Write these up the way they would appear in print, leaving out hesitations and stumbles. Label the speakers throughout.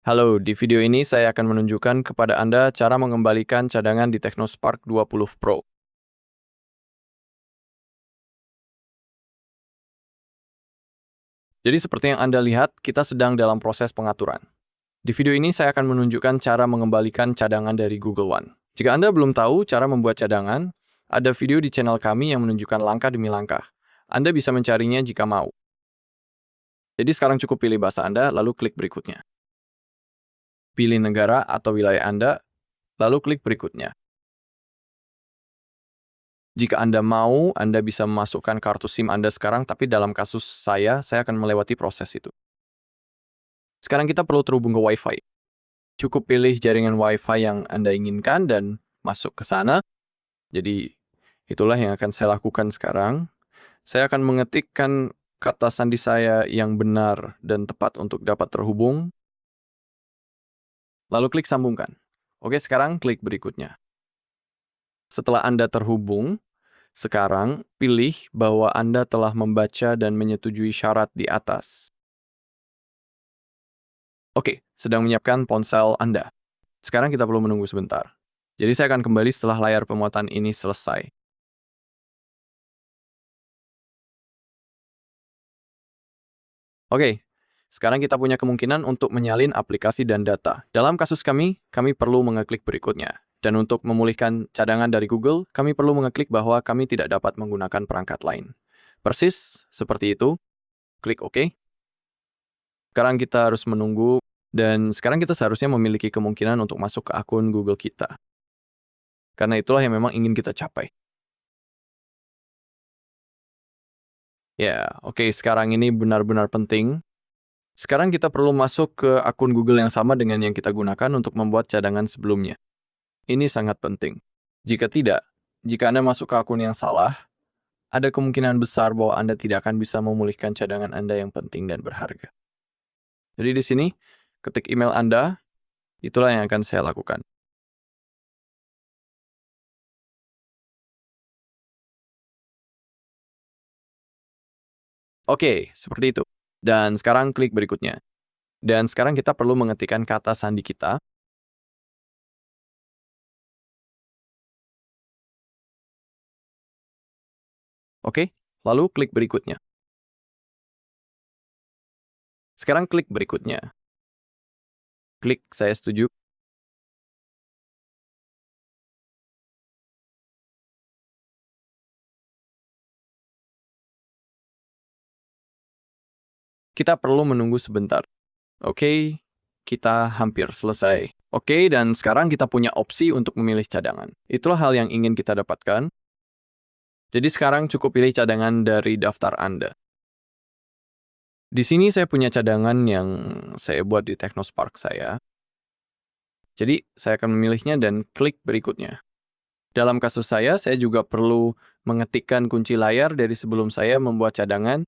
Speaker 1: Halo, di video ini saya akan menunjukkan kepada Anda cara mengembalikan cadangan di Technospark 20 Pro. Jadi seperti yang Anda lihat, kita sedang dalam proses pengaturan. Di video ini saya akan menunjukkan cara mengembalikan cadangan dari Google One. Jika Anda belum tahu cara membuat cadangan, ada video di channel kami yang menunjukkan langkah demi langkah. Anda bisa mencarinya jika mau. Jadi sekarang cukup pilih bahasa Anda, lalu klik berikutnya. Pilih negara atau wilayah Anda, lalu klik berikutnya. Jika Anda mau, Anda bisa memasukkan kartu SIM Anda sekarang, tapi dalam kasus saya akan melewati proses itu. Sekarang kita perlu terhubung ke Wi-Fi. Cukup pilih jaringan Wi-Fi yang Anda inginkan dan masuk ke sana. Jadi, itulah yang akan saya lakukan sekarang. Saya akan mengetikkan kata sandi saya yang benar dan tepat untuk dapat terhubung. Lalu klik sambungkan. Oke, sekarang klik berikutnya. Setelah Anda terhubung, sekarang pilih bahwa Anda telah membaca dan menyetujui syarat di atas. Oke, sedang menyiapkan ponsel Anda. Sekarang kita perlu menunggu sebentar. Jadi saya akan kembali setelah layar pemuatan ini selesai. Oke, sekarang kita punya kemungkinan untuk menyalin aplikasi dan data. Dalam kasus kami perlu mengeklik berikutnya. Dan untuk memulihkan cadangan dari Google, kami perlu mengeklik bahwa kami tidak dapat menggunakan perangkat lain. Persis seperti itu, klik OK. Sekarang kita harus menunggu, dan sekarang kita seharusnya memiliki kemungkinan untuk masuk ke akun Google kita. Karena itulah yang memang ingin kita capai. Ya, oke, sekarang ini benar-benar penting. Sekarang kita perlu masuk ke akun Google yang sama dengan yang kita gunakan untuk membuat cadangan sebelumnya. Ini sangat penting. Jika tidak, jika Anda masuk ke akun yang salah, ada kemungkinan besar bahwa Anda tidak akan bisa memulihkan cadangan Anda yang penting dan berharga. Jadi di sini, ketik email Anda, itulah yang akan saya lakukan. Oke, seperti itu. Dan sekarang klik berikutnya. Dan sekarang kita perlu mengetikkan kata sandi kita. Oke, lalu klik berikutnya. Sekarang klik berikutnya. Klik saya setuju. Kita perlu menunggu sebentar. Oke, kita hampir selesai. Oke, dan sekarang kita punya opsi untuk memilih cadangan. Itulah hal yang ingin kita dapatkan. Jadi sekarang cukup pilih cadangan dari daftar Anda. Di sini saya punya cadangan yang saya buat di Technospark saya. Jadi saya akan memilihnya dan klik berikutnya. Dalam kasus saya juga perlu mengetikkan kunci layar dari sebelum saya membuat cadangan.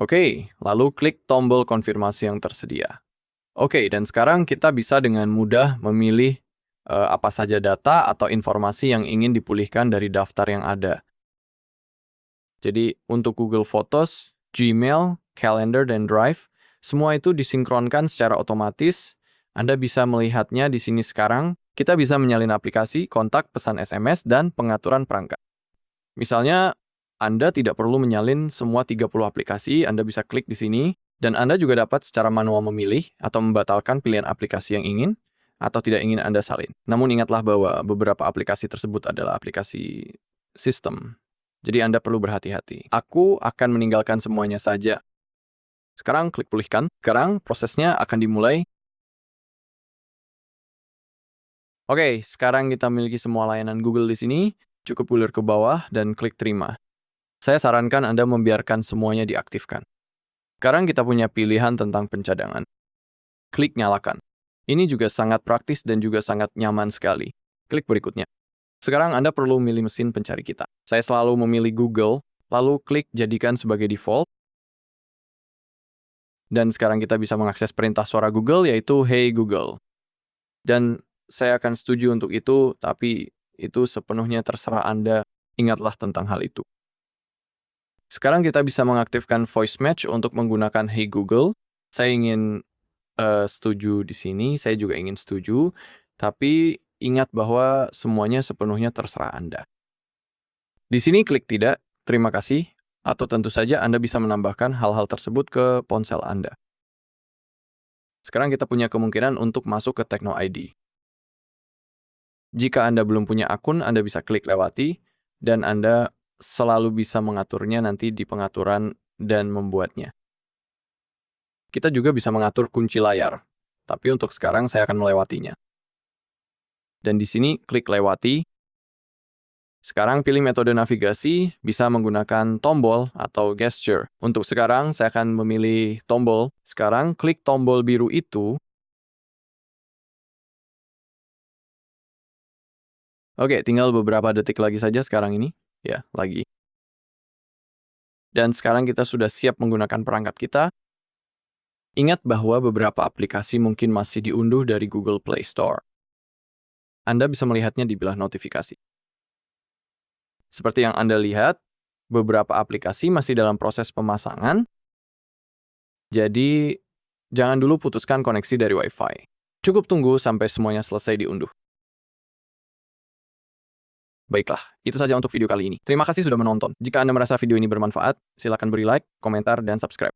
Speaker 1: Oke, lalu klik tombol konfirmasi yang tersedia. Oke, dan sekarang kita bisa dengan mudah memilih apa saja data atau informasi yang ingin dipulihkan dari daftar yang ada. Jadi untuk Google Photos, Gmail, Calendar, dan Drive, semua itu disinkronkan secara otomatis. Anda bisa melihatnya di sini sekarang. Kita bisa menyalin aplikasi, kontak, pesan SMS, dan pengaturan perangkat. Misalnya, Anda tidak perlu menyalin semua 30 aplikasi, Anda bisa klik di sini, dan Anda juga dapat secara manual memilih atau membatalkan pilihan aplikasi yang ingin atau tidak ingin Anda salin. Namun ingatlah bahwa beberapa aplikasi tersebut adalah aplikasi sistem. Jadi Anda perlu berhati-hati. Aku akan meninggalkan semuanya saja. Sekarang klik pulihkan. Sekarang prosesnya akan dimulai. Oke, sekarang kita memiliki semua layanan Google di sini. Cukup ulir ke bawah dan klik terima. Saya sarankan Anda membiarkan semuanya diaktifkan. Sekarang kita punya pilihan tentang pencadangan. Klik nyalakan. Ini juga sangat praktis dan juga sangat nyaman sekali. Klik berikutnya. Sekarang Anda perlu memilih mesin pencari kita. Saya selalu memilih Google, lalu klik jadikan sebagai default. Dan sekarang kita bisa mengakses perintah suara Google, yaitu Hey Google. Dan saya akan setuju untuk itu, tapi itu sepenuhnya terserah Anda. Ingatlah tentang hal itu. Sekarang kita bisa mengaktifkan voice match untuk menggunakan Hey Google. Saya ingin setuju di sini, saya juga ingin setuju, tapi ingat bahwa semuanya sepenuhnya terserah Anda. Di sini klik tidak, terima kasih, atau tentu saja Anda bisa menambahkan hal-hal tersebut ke ponsel Anda. Sekarang kita punya kemungkinan untuk masuk ke Tekno ID. Jika Anda belum punya akun, Anda bisa klik lewati, dan Anda selalu bisa mengaturnya nanti di pengaturan dan membuatnya. Kita juga bisa mengatur kunci layar, tapi untuk sekarang saya akan melewatinya. Dan di sini klik lewati. Sekarang pilih metode navigasi, bisa menggunakan tombol atau gesture. Untuk sekarang saya akan memilih tombol. Sekarang klik tombol biru itu. Oke, tinggal beberapa detik lagi saja sekarang ini. Ya, lagi. Dan sekarang kita sudah siap menggunakan perangkat kita. Ingat bahwa beberapa aplikasi mungkin masih diunduh dari Google Play Store. Anda bisa melihatnya di bilah notifikasi. Seperti yang Anda lihat, beberapa aplikasi masih dalam proses pemasangan, jadi jangan dulu putuskan koneksi dari Wi-Fi. Cukup tunggu sampai semuanya selesai diunduh. Baiklah, itu saja untuk video kali ini. Terima kasih sudah menonton. Jika Anda merasa video ini bermanfaat, silakan beri like, komentar, dan subscribe.